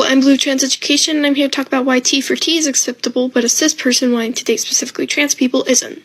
I'm Blue Trans Education, and I'm here to talk about why T for T is acceptable, but a cis person wanting to date specifically trans people isn't.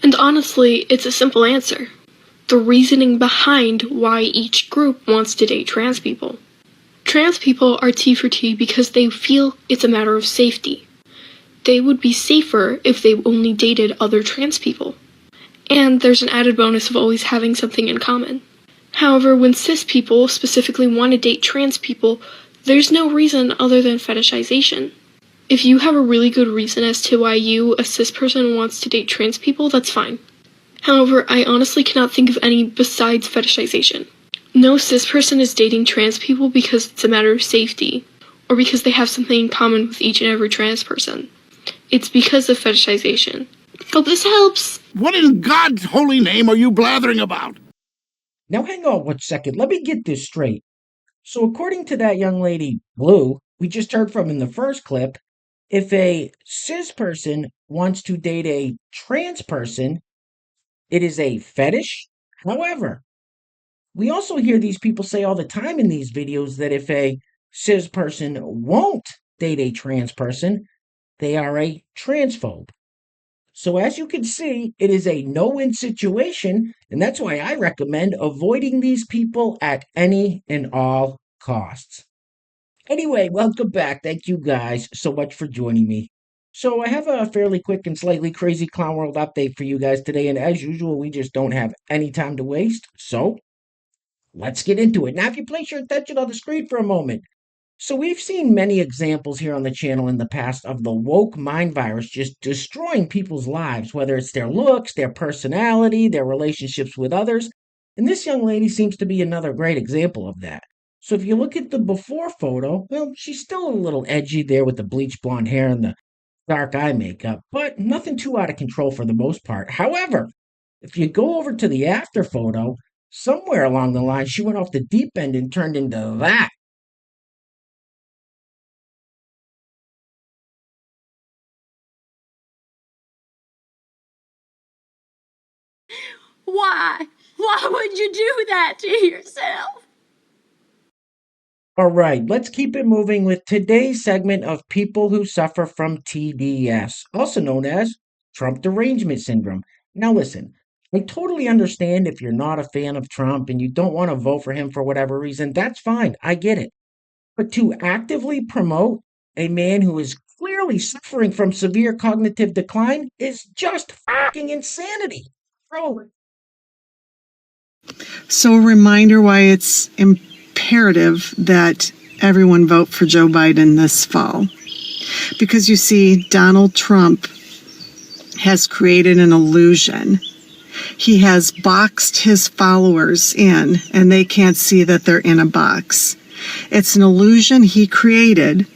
And honestly, it's a simple answer. The reasoning behind why each group wants to date trans people. Trans people are T for T because they feel it's a matter of safety. They would be safer if they only dated other trans people. And there's an added bonus of always having something in common. However, when cis people specifically want to date trans people, there's no reason other than fetishization. If you have a really good reason as to why you, a cis person, wants to date trans people, that's fine. However, I honestly cannot think of any besides fetishization. No cis person is dating trans people because it's a matter of safety, or because they have something in common with each and every trans person. It's because of fetishization. Hope this helps! What in God's holy name are you blathering about? Now hang on 1 second, let me get this straight. So according to that young lady, Blue, we just heard from in the first clip, if a cis person wants to date a trans person, it is a fetish? However, we also hear these people say all the time in these videos that if a cis person won't date a trans person, they are a transphobe. So as you can see, it is a no-win situation, and that's why I recommend avoiding these people at any and all costs. Anyway, welcome back. Thank you guys so much for joining me. So I have a fairly quick and slightly crazy Clown World update for you guys today, and as usual, we just don't have any time to waste, so let's get into it. Now, if you place your attention on the screen for a moment, so we've seen many examples here on the channel in the past of the woke mind virus just destroying people's lives, whether it's their looks, their personality, their relationships with others. And this young lady seems to be another great example of that. So if you look at the before photo, well, she's still a little edgy there with the bleach blonde hair and the dark eye makeup, but nothing too out of control for the most part. However, if you go over to the after photo, somewhere along the line, she went off the deep end and turned into that. Why? Why would you do that to yourself? All right, let's keep it moving with today's segment of people who suffer from TDS, also known as Trump derangement syndrome. Now, listen, I totally understand if you're not a fan of Trump and you don't want to vote for him for whatever reason. That's fine. I get it. But to actively promote a man who is clearly suffering from severe cognitive decline is just fucking insanity. Bro. So a reminder why it's imperative that everyone vote for Joe Biden this fall. Because you see, Donald Trump has created an illusion. He has boxed his followers in, and they can't see that they're in a box. It's an illusion he created,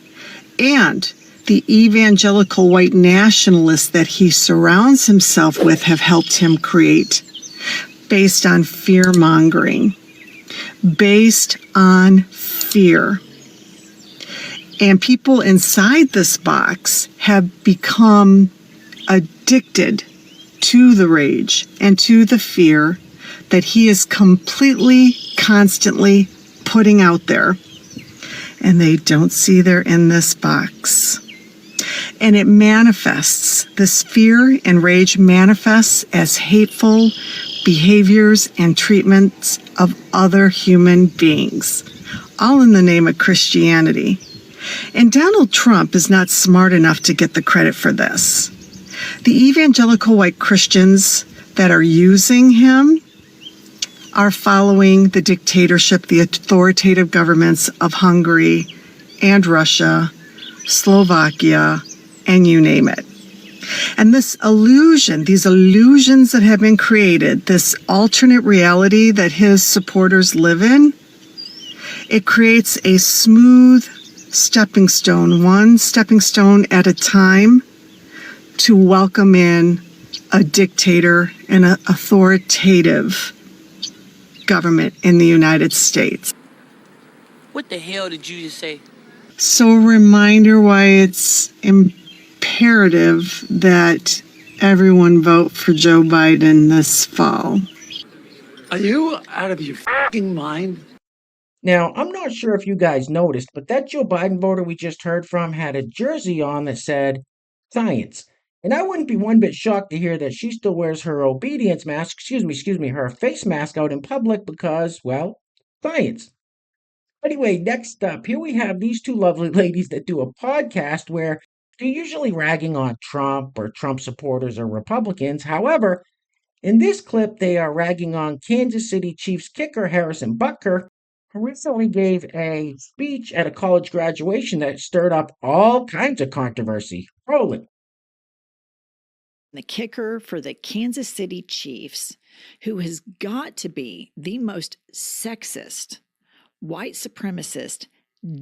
and the evangelical white nationalists that he surrounds himself with have helped him create, based on fear-mongering, based on fear. And people inside this box have become addicted to the rage and to the fear that he is completely, constantly putting out there. And they don't see they're in this box. And it manifests, this fear and rage manifests as hateful behaviors and treatments of other human beings, all in the name of Christianity. And Donald Trump is not smart enough to get the credit for this. The evangelical white Christians that are using him are following the dictatorship, the authoritative governments of Hungary and Russia, Slovakia, and you name it. And this illusion, these illusions that have been created, this alternate reality that his supporters live in, it creates a smooth stepping stone, one stepping stone at a time, to welcome in a dictator and an authoritative government in the United States. What the hell did you just say? So a reminder why it's imperative that everyone vote for Joe Biden this fall. Are you out of your fucking mind? Now, I'm not sure if you guys noticed, but that Joe Biden voter we just heard from had a jersey on that said science. And I wouldn't be one bit shocked to hear that she still wears her obedience mask, excuse me, her face mask out in public because, well, science. Anyway, next up, here we have these two lovely ladies that do a podcast where they're usually ragging on Trump or Trump supporters or Republicans. However, in this clip, they are ragging on Kansas City Chiefs kicker Harrison Butker, who recently gave a speech at a college graduation that stirred up all kinds of controversy. Roll it. The kicker for the Kansas City Chiefs, who has got to be the most sexist, white supremacist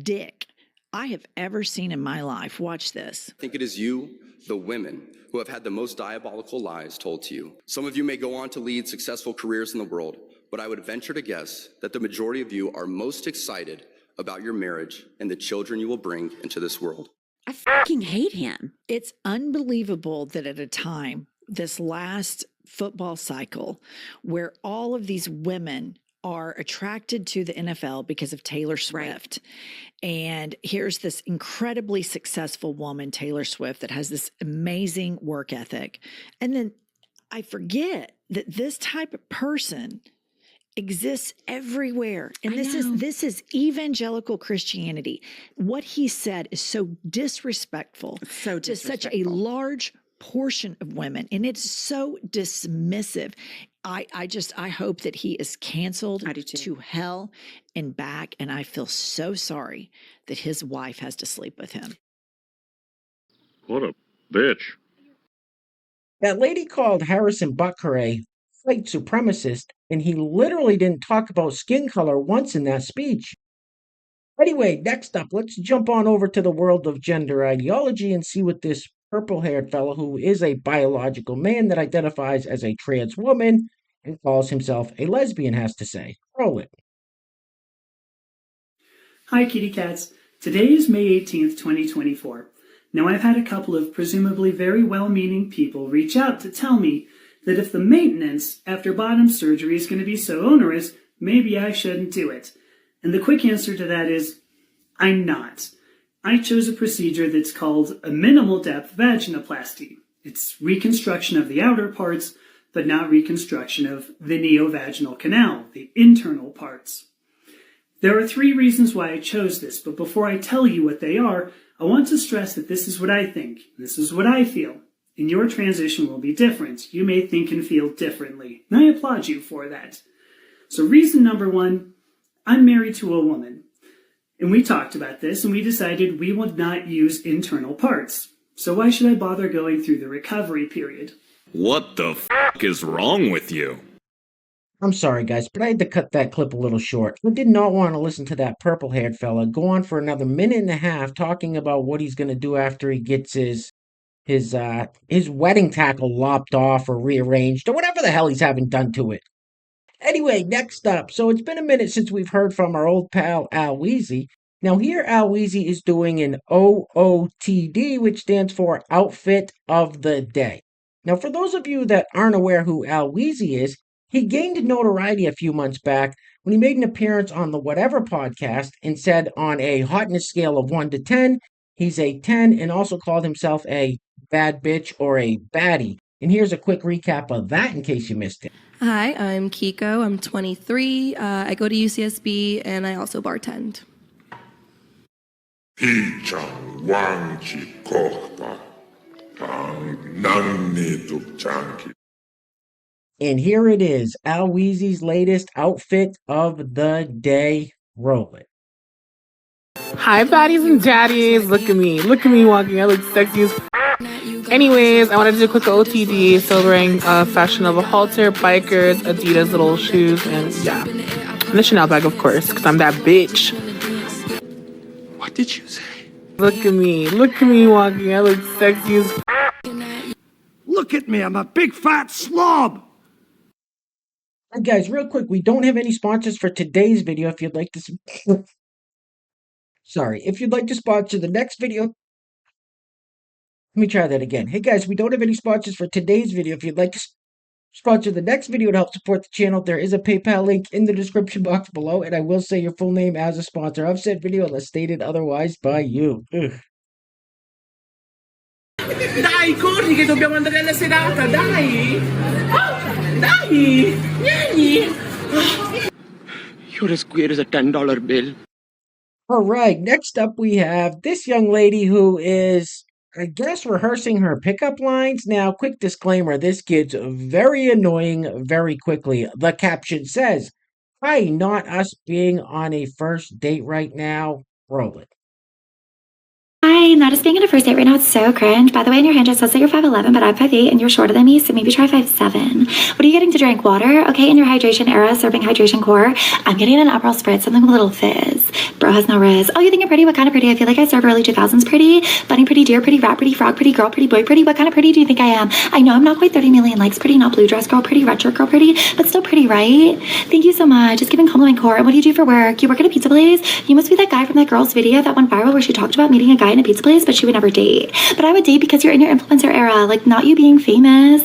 dick I have ever seen in my life. Watch this. I think it is you, the women, who have had the most diabolical lies told to you. Some of you may go on to lead successful careers in the world, but I would venture to guess that the majority of you are most excited about your marriage and the children you will bring into this world. I fucking hate him. It's unbelievable that at a time, this last football cycle, where all of these women are attracted to the NFL because of Taylor Swift. Right. And here's this incredibly successful woman, Taylor Swift, that has this amazing work ethic. And then I forget that this type of person exists everywhere. And this is evangelical Christianity. What he said is so disrespectful, to such a large portion of women, and it's so dismissive. I hope that he is canceled to hell and back, and I feel so sorry that his wife has to sleep with him. What a bitch. That lady called Harrison Butker a white supremacist, and he literally didn't talk about skin color once in that speech. Anyway, next up, let's jump on over to the world of gender ideology and see what this purple-haired fellow, who is a biological man that identifies as a trans woman and calls himself a lesbian, has to say. Roll it. Hi, kitty cats. Today is May 18th, 2024. Now, I've had a couple of presumably very well-meaning people reach out to tell me that if the maintenance after bottom surgery is going to be so onerous, maybe I shouldn't do it. And the quick answer to that is, I'm not. I chose a procedure that's called a minimal depth vaginoplasty. It's reconstruction of the outer parts, but not reconstruction of the neovaginal canal, the internal parts. There are 3 reasons why I chose this, but before I tell you what they are, I want to stress that this is what I think, this is what I feel, and your transition will be different. You may think and feel differently, and I applaud you for that. So reason number 1, I'm married to a woman, and we talked about this, and we decided we would not use internal parts. So why should I bother going through the recovery period? What the f*** is wrong with you? I'm sorry, guys, but I had to cut that clip a little short. I did not want to listen to that purple-haired fella go on for another minute and a half talking about what he's going to do after he gets his wedding tackle lopped off or rearranged or whatever the hell he's having done to it. Anyway, next up. So it's been a minute since we've heard from our old pal Al Weezy. Now here Al Weezy is doing an OOTD, which stands for Outfit of the Day. Now for those of you that aren't aware who Al Weezy is, he gained notoriety a few months back when he made an appearance on the Whatever podcast and said on a hotness scale of 1 to 10, he's a 10, and also called himself a bad bitch or a baddie. And here's a quick recap of that in case you missed it. Hi, I'm Kiko. I'm 23. I go to UCSB and I also bartend. And here it is, Al Weezy's latest outfit of the day. Roll it. Hi, baddies and daddies. Look at me. Look at me walking. I look sexy as Anyways, I wanted to do a quick OOTD. So wearing Fashion Nova halter, bikers, Adidas little shoes, and yeah. And a Chanel bag, of course, because I'm that bitch. What did you say? Look at me. Look at me walking. I look sexy as Look at me, I'm a big fat slob! Hey guys, real quick, we don't have any sponsors for today's video. If you'd like to... Sorry, if you'd like to sponsor the next video... Let me try that again. Hey guys, we don't have any sponsors for today's video. If you'd like to... Sponsor the next video to help support the channel. There is a PayPal link in the description box below, and I will say your full name as a sponsor of said video unless stated otherwise by you. Ugh. Dai, corri che dobbiamo andare alla serata, dai! Oh, dai! Vieni! You're as weird as a $10 bill. All right, next up we have this young lady who is, I guess, rehearsing her pickup lines. Now, quick disclaimer, this gets very annoying very quickly. The caption says, "Hi, not us being on a first date right now." Roll it. Hi, not us being on a first date right now. It's so cringe. By the way, in your hand it says that you're 5'11", but I'm 5'8", and you're shorter than me, so maybe try 5'7". What are you getting to drink? Water? Okay, in your hydration era, serving hydration core. I'm getting an Aperol Spritz, something with a little fizz. Bro has no riz. Oh, you think you're pretty? What kind of pretty? I feel like I serve early 2000s pretty. Bunny pretty, deer pretty, rat pretty, frog pretty, girl pretty, boy pretty. What kind of pretty do you think I am? I know I'm not quite 30 million likes pretty, not blue dress girl pretty, red shirt girl pretty, but still pretty, right? Thank you so much. Just giving compliment core. And what do you do for work? You work at a pizza place? You must be that guy from that girl's video that went viral where she talked about meeting a guy in a pizza place, but she would never date. But I would date because you're in your influencer era, like not you being famous.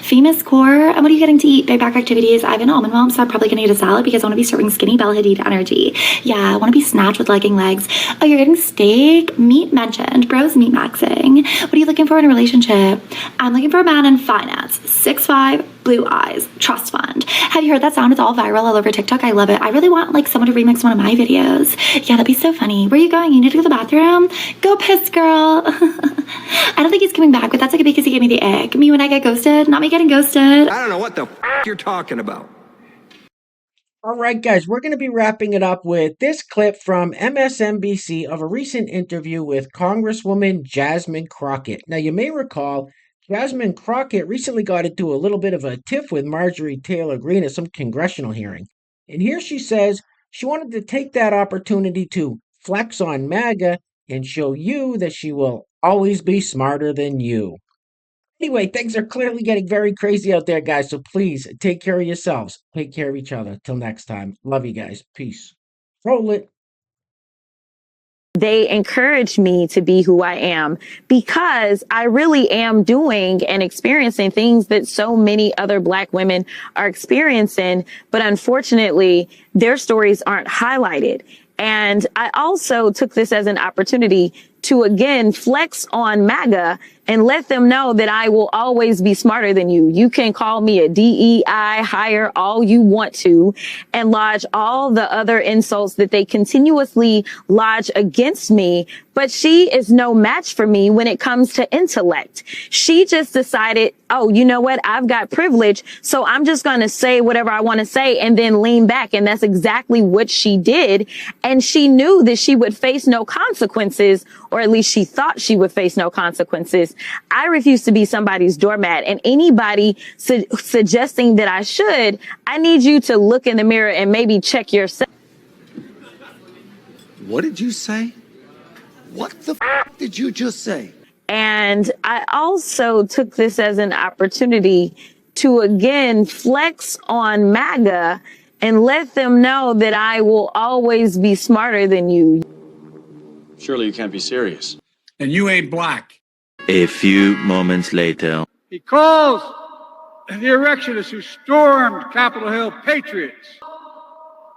Famous core. And what are you getting to eat? Big back activities. I have an almond mom, so I'm probably gonna eat a salad because I want to be serving skinny Bella Hadid energy. Yeah, I want to be snatched with legging legs. Oh, you're getting steak? Meat mentioned. Bros meat maxing. What are you looking for in a relationship? I'm looking for a man in finance. 6'5", blue eyes, trust fund. Have you heard that sound? It's all viral all over TikTok. I love it. I really want like someone to remix one of my videos. Yeah, that'd be so funny. Where are you going? You need to go to the bathroom? Go piss, girl. I don't think he's coming back, but that's okay because he gave me the ick. Me when I get ghosted, not me getting ghosted. I don't know what the you're talking about. All right, guys, we're going to be wrapping it up with this clip from MSNBC of a recent interview with Congresswoman Jasmine Crockett. Now, you may recall Jasmine Crockett recently got into a little bit of a tiff with Marjorie Taylor Greene at some congressional hearing. And here she says she wanted to take that opportunity to flex on MAGA and show you that she will always be smarter than you. Anyway, things are clearly getting very crazy out there, guys, so please take care of yourselves. Take care of each other. Till next time. Love you guys. Peace. Roll it. They encourage me to be who I am because I really am doing and experiencing things that so many other Black women are experiencing, but unfortunately, their stories aren't highlighted. And I also took this as an opportunity to, again, flex on MAGA and let them know that I will always be smarter than you. You can call me a DEI hire all you want to and lodge all the other insults that they continuously lodge against me. But she is no match for me when it comes to intellect. She just decided, oh, you know what? I've got privilege, so I'm just going to say whatever I want to say and then lean back. And that's exactly what she did. And she knew that she would face no consequences, or at least she thought she would face no consequences. I refuse to be somebody's doormat, and anybody suggesting that I should, I need you to look in the mirror and maybe check yourself. What did you say? What the did you just say? And I also took this as an opportunity to, again, flex on MAGA and let them know that I will always be smarter than you. Surely you can't be serious. And you ain't black. A few moments later. He calls the erectionists who stormed Capitol Hill patriots.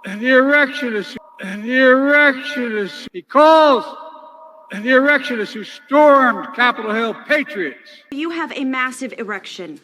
And the erectionists, he calls the erectionists who stormed Capitol Hill patriots. You have a massive erection.